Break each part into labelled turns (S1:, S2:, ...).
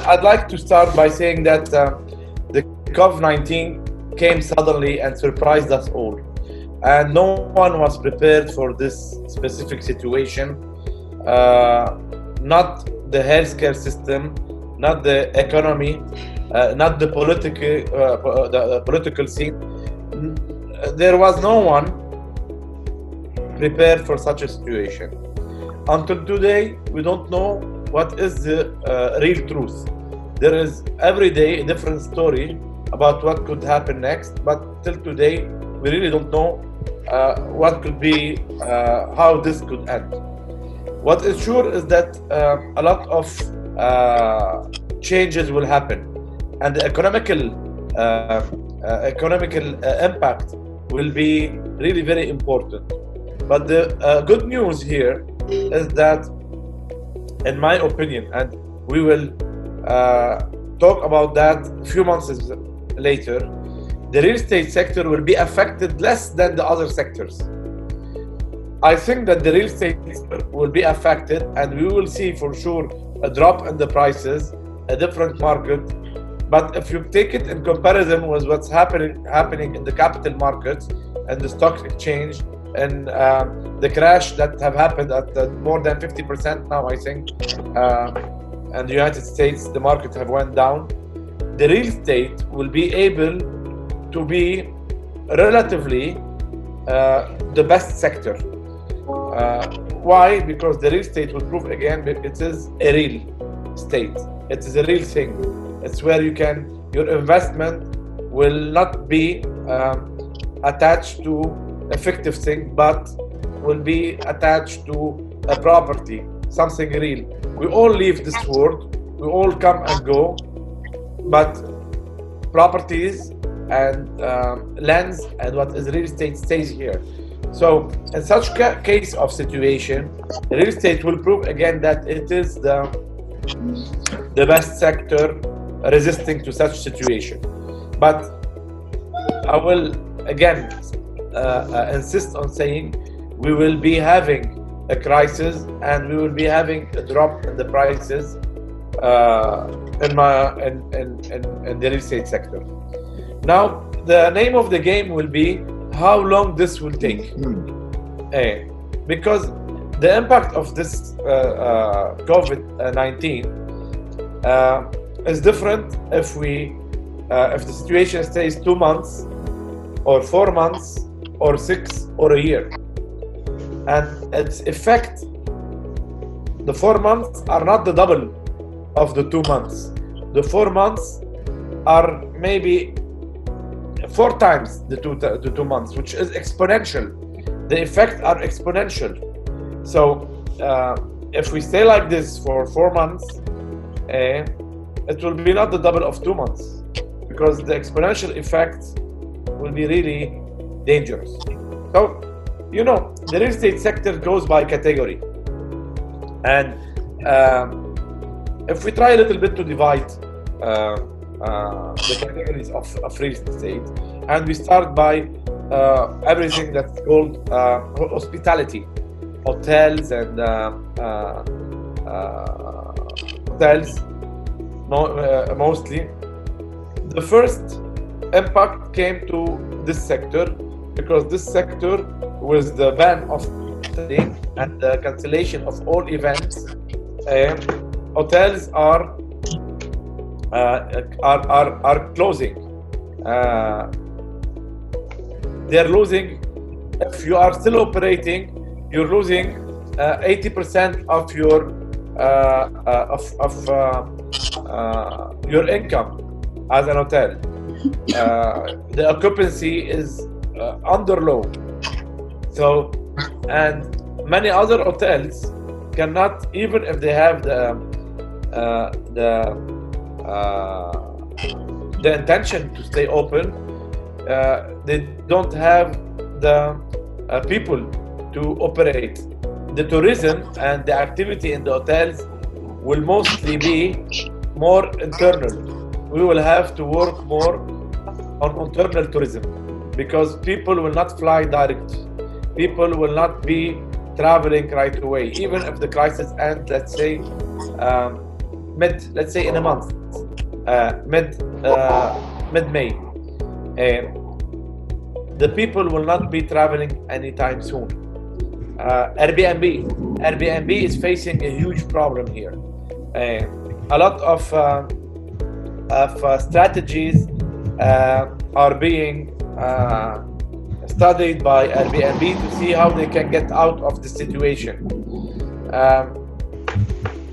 S1: I'd like to start by saying that the COVID-19 came suddenly and surprised us all. And no one was prepared for this specific situation. Not the healthcare system, not the economy, not the political scene. There was no one prepared for such a situation. Until today, we don't know what is the real truth. There is every day a different story about what could happen next, but till today, we really don't know what could be, how this could end. What is sure is that a lot of changes will happen, and the economical impact will be really very important. But the good news here is that, in my opinion, and we will talk about that a few months later, the real estate sector will be affected less than the other sectors. I think that the real estate sector will be affected, and we will see for sure a drop in the prices, a different market. But if you take it in comparison with what's happening in the capital markets and the stock exchange, and the crash that have happened at more than 50% now, I think, and the United States, the market have went down. The real estate will be able to be relatively the best sector. Why? Because the real estate will prove again that it is a real estate. It is a real thing. It's where your investment will not be attached to a fictive thing, but will be attached to a property, something real. We all leave this world, we all come and go, but properties and lands and what is real estate stays here. So in such case of situation, real estate will prove again that it is the best sector resisting to such situation. But I will again insist on saying we will be having a crisis and we will be having a drop in the prices in the real estate sector. Now, the name of the game will be how long this will take. Because the impact of this COVID-19 is different if the situation stays 2 months or 4 months or 6 or a year. And its effect, the 4 months are not the double of the 2 months. The 4 months are maybe 4 times the two months, which is exponential. The effects are exponential. So if we stay like this for 4 months, it will be not the double of 2 months, because the exponential effects will be really dangerous. So, the real estate sector goes by category. And if we try a little bit to divide the categories of real estate, and we start by everything that's called hospitality, hotels and hotels mostly. The first impact came to this sector because this sector, with the ban of traveling and the cancellation of all events, hotels are closing. They're losing. If you are still operating, you're losing 80% of your income as an hotel. The occupancy is under low. So, and many other hotels cannot, even if they have the intention to stay open, they don't have the people to operate. The tourism and the activity in the hotels will mostly be more internal. We will have to work more on internal tourism because people will not fly direct. People will not be traveling right away, even if the crisis ends, let's say in a month. mid-May. The people will not be traveling anytime soon. Airbnb is facing a huge problem here. A lot of strategies are being studied by Airbnb to see how they can get out of the situation.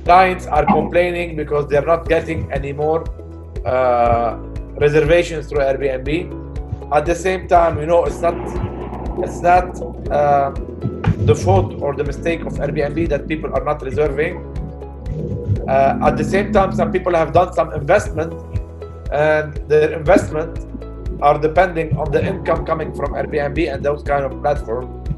S1: Clients are complaining because they're not getting any more reservations through Airbnb. At the same time, it's not the fault or the mistake of Airbnb that people are not reserving. At the same time, some people have done some investment, and their investment are depending on the income coming from Airbnb and those kind of platforms.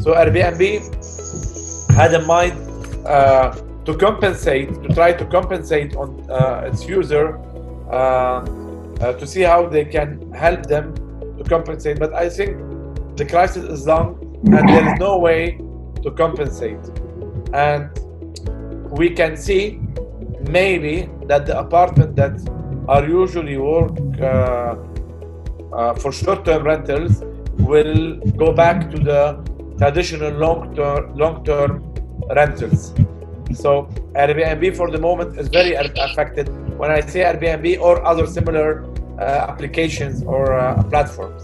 S1: So Airbnb had in mind to try to compensate on its user to see how they can help them to compensate. But I think the crisis is long and there is no way to compensate. And we can see maybe that the apartments that are usually work for short-term rentals will go back to the traditional long-term rentals. So Airbnb for the moment is very affected. When I say Airbnb or other similar applications or platforms.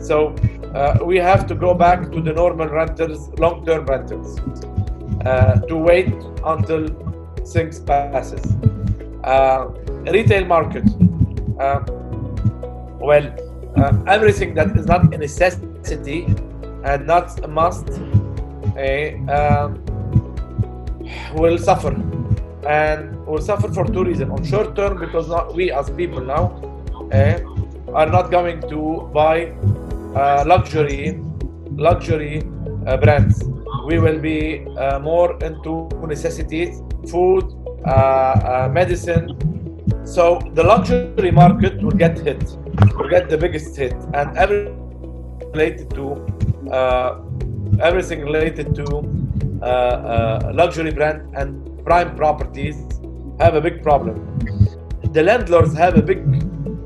S1: So we have to go back to the normal rentals, long-term rentals, to wait until things passes. Retail market. Everything that is not a necessity and not a must will suffer, and will suffer for two reasons. On short term, because we as people now are not going to buy luxury brands. We will be more into necessities, food, medicine. So the luxury market will get hit, will get the biggest hit, and everything related to luxury brand and prime properties have a big problem. The landlords have a big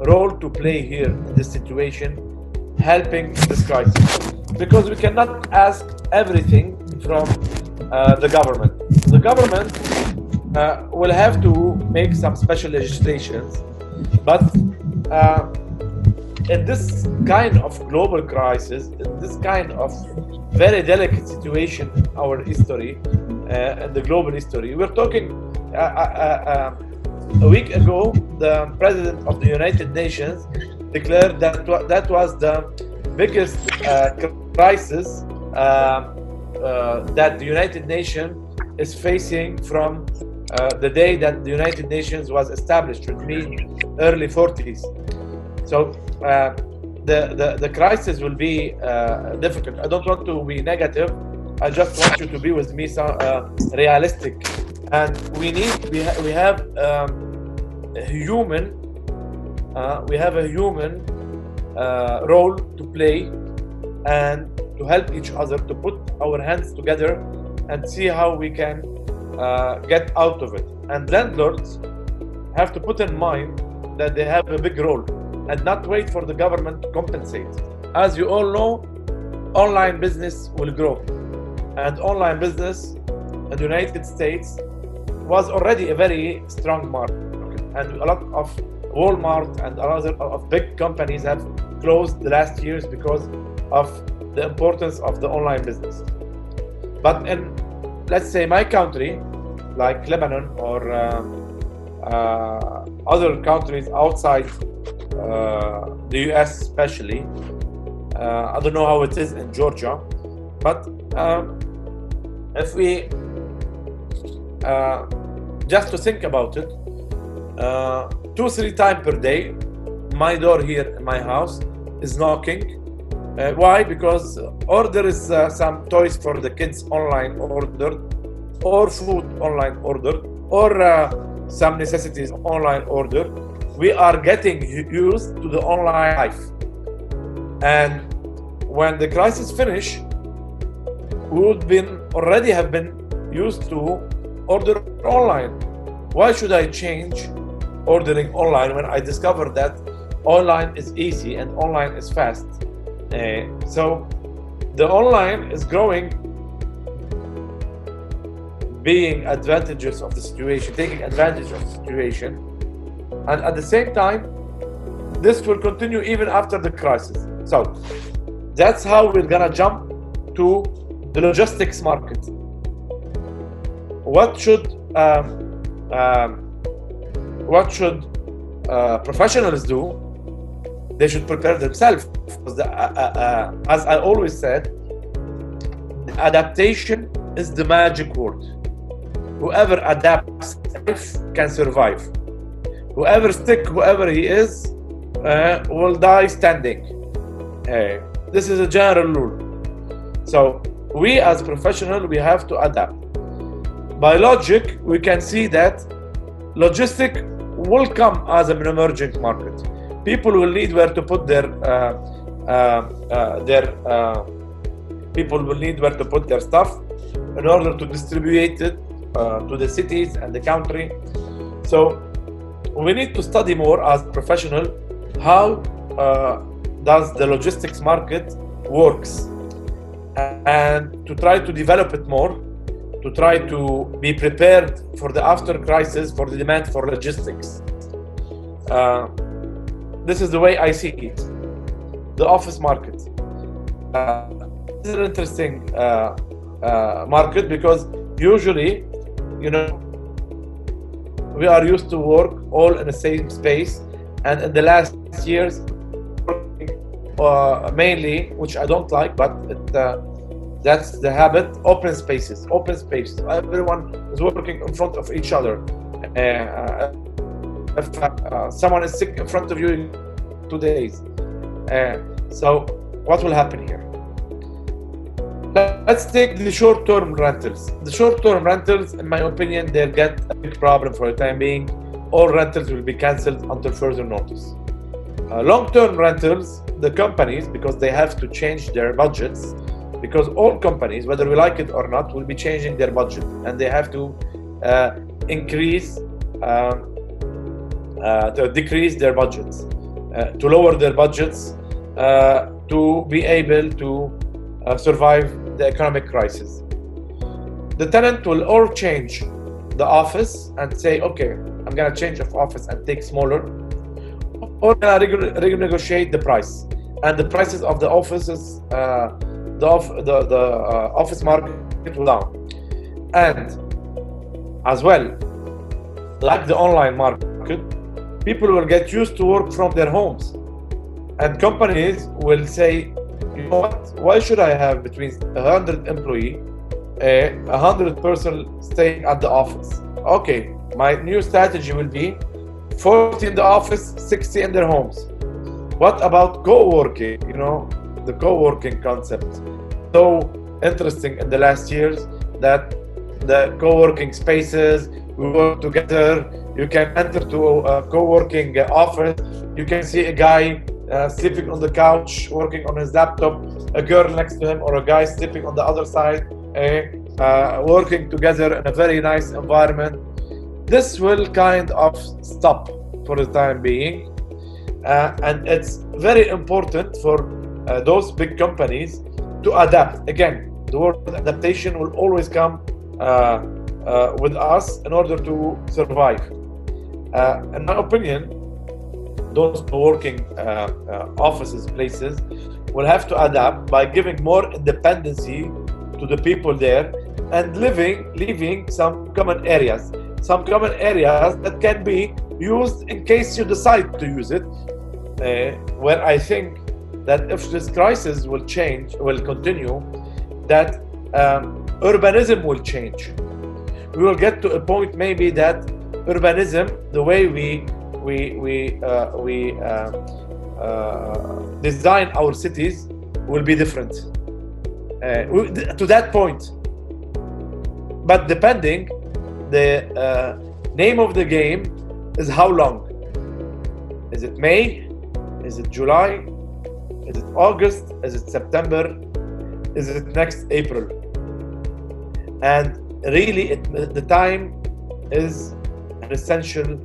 S1: role to play here in this situation, helping this crisis, because we cannot ask everything from the government. The government will have to make some special legislations, but in this kind of global crisis, in this kind of very delicate situation in our history, and the global history, we're talking a week ago, the President of the United Nations declared that that was the biggest crisis that the United Nations is facing from the day that the United Nations was established, which means early 40s. So the crisis will be difficult. I don't want to be negative. I just want you to be with me realistic. And we have a human role to play and to help each other, to put our hands together and see how we can get out of it. And landlords have to put in mind that they have a big role and not wait for the government to compensate. As you all know, online business will grow, and online business in the United States was already a very strong market, and a lot of Walmart and other of big companies have closed the last years because of the importance of the online business. But in, let's say, my country, like Lebanon or other countries outside the US especially, I don't know how it is in Georgia, but if we just to think about it, 2-3 times per day, my door here in my house is knocking. Why? Because or there is some toys for the kids online ordered, or food online ordered, or some necessities online ordered. We are getting used to the online life, and when the crisis finish, we would already have been used to order online. Why should I change ordering online when I discovered that online is easy and online is fast. So the online is growing, being advantageous of the situation, taking advantage of the situation, and at the same time, this will continue even after the crisis. So that's how we're gonna jump to the logistics market. What should professionals do? They should prepare themselves. As I always said, adaptation is the magic word. Whoever adapts can survive. Whoever whoever he is, will die standing. This is a general rule. So we as professionals, we have to adapt. By logic, we can see that logistics will come as an emerging market. People will need where to put their stuff in order to distribute it to the cities and the country. So we need to study more as professional how does the logistics market works, and to try to develop it more, to try to be prepared for the after crisis, for the demand for logistics. This is the way I see it. The office market. This is an interesting market because usually, we are used to work all in the same space, and in the last years, mainly, which I don't like, but that's the habit, open spaces. Everyone is working in front of each other. If someone is sick in front of you in 2 days, so what will happen here? Let's take the short-term rentals. The short-term rentals, in my opinion, they'll get a big problem for the time being. All rentals will be cancelled until further notice. Long-term rentals, the companies, because they have to change their budgets, because all companies, whether we like it or not, will be changing their budget, and they have to decrease their budgets, to lower their budgets, to be able to survive the economic crisis. The tenant will all change the office and say, okay, I'm gonna change of office and take smaller, or renegotiate the price. And the prices of the offices, the office market will down. And as well, like the online market, people will get used to work from their homes. And companies will say, you know what, why should I have between 100 employees, 100 person staying at the office? Okay, my new strategy will be 40 in the office, 60 in their homes. What about co-working? The co-working concept. So interesting in the last years that the co-working spaces, we work together. You can enter to a co-working office. You can see a guy sleeping on the couch, working on his laptop, a girl next to him, or a guy sleeping on the other side, working together in a very nice environment. This will kind of stop for the time being, and it's very important for those big companies to adapt. Again, the word adaptation will always come with us in order to survive. In my opinion, those working offices, places, will have to adapt by giving more independency to the people there, and leaving some common areas that can be used in case you decide to use it. Where I think that if this crisis will continue, that urbanism will change. We will get to a point maybe that urbanism, the way we design our cities, will be different to that point. But depending, the name of the game is how long. Is it May? Is it July? Is it August? Is it September? Is it next April? And really, the time is an essential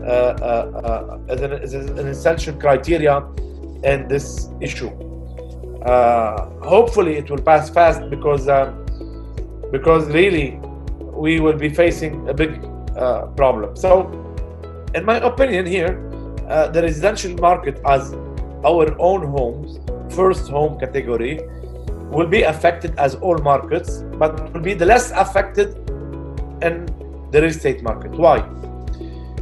S1: as an essential criteria in this issue. Hopefully it will pass fast because really we will be facing a big problem. So in my opinion here, the residential market as our own homes, first home category, will be affected as all markets, but will be the less affected in the real estate market. Why?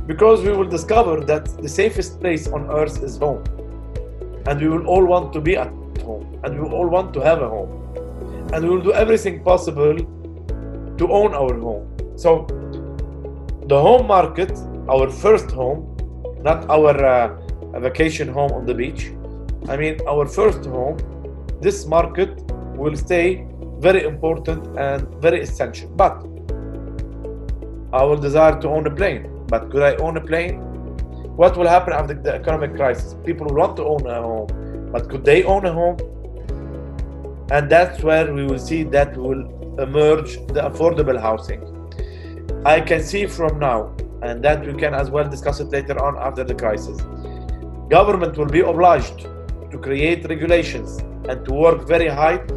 S1: Because we will discover that the safest place on earth is home, and we will all want to be at home, and we will all want to have a home, and we will do everything possible to own our home. So the home market, our first home, not our vacation home on the beach, I mean our first home, this market will stay very important and very essential. But I will desire to own a plane. But could I own a plane? What will happen after the economic crisis? People will want to own a home, but could they own a home? And that's where we will see that will emerge the affordable housing. I can see from now, and that we can as well discuss it later on after the crisis. Government will be obliged to create regulations and to work very hard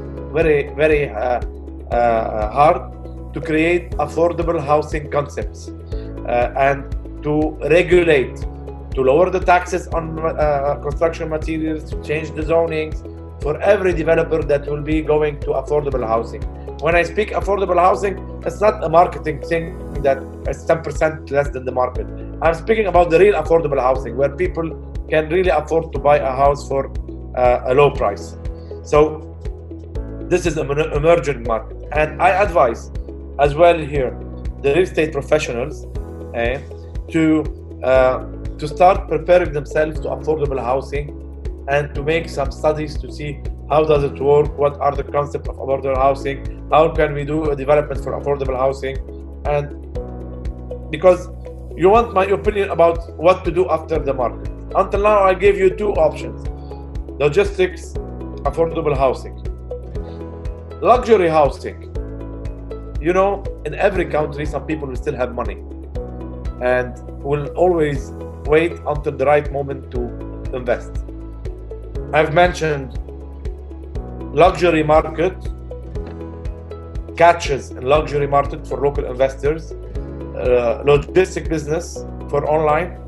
S1: to create affordable housing concepts and to regulate, to lower the taxes on construction materials, to change the zonings for every developer that will be going to affordable housing. When I speak affordable housing, it's not a marketing thing that is 10% less than the market. I'm speaking about the real affordable housing where people can really afford to buy a house for a low price. So this is an emerging market, and I advise as well here the real estate professionals to start preparing themselves to affordable housing and to make some studies to see how does it work, what are the concepts of affordable housing, how can we do a development for affordable housing, and because you want my opinion about what to do after the market. Until now I gave you two options: logistics, affordable housing. Luxury housing. You know, in every country, some people will still have money and will always wait until the right moment to invest. I've mentioned luxury market, catches in luxury market for local investors, logistic business for online,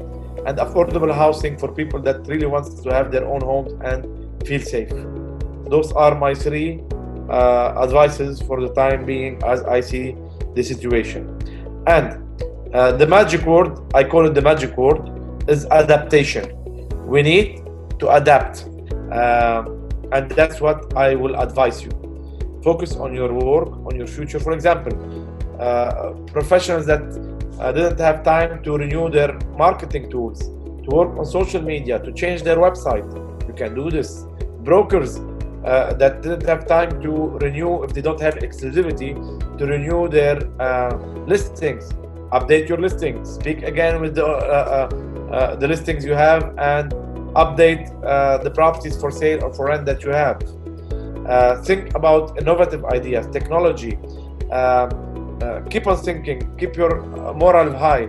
S1: and affordable housing for people that really want to have their own homes and feel safe. Those are my three advices for the time being as I see the situation. And the magic word, I call it the magic word, is adaptation. We need to adapt, and that's what I will advise you. Focus on your work, on your future. For example, professionals that didn't have time to renew their marketing tools, to work on social media, to change their website, you can do this. Brokers that didn't have time to renew, if they don't have exclusivity, to renew their listings, update your listings, speak again with the listings you have, and update the properties for sale or for rent that you have. Think about innovative ideas, technology. Keep on thinking, keep your moral high.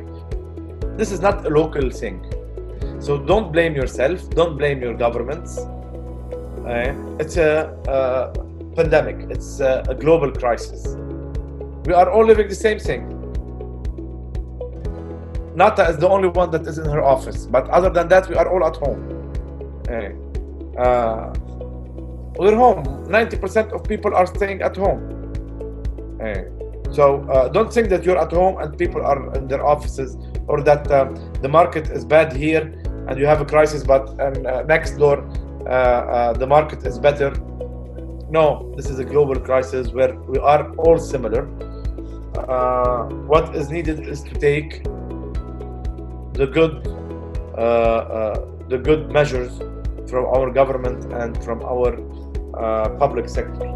S1: This is not a local thing. So don't blame yourself, don't blame your governments. It's a pandemic, it's a global crisis. We are all living the same thing. Nata is the only one that is in her office, but other than that, we are all at home. We're home. 90% of people are staying at home. So don't think that you're at home and people are in their offices, or that the market is bad here and you have a crisis, but next door the market is better. No, this is a global crisis where we are all similar. What is needed is to take the good measures from our government and from our public sector.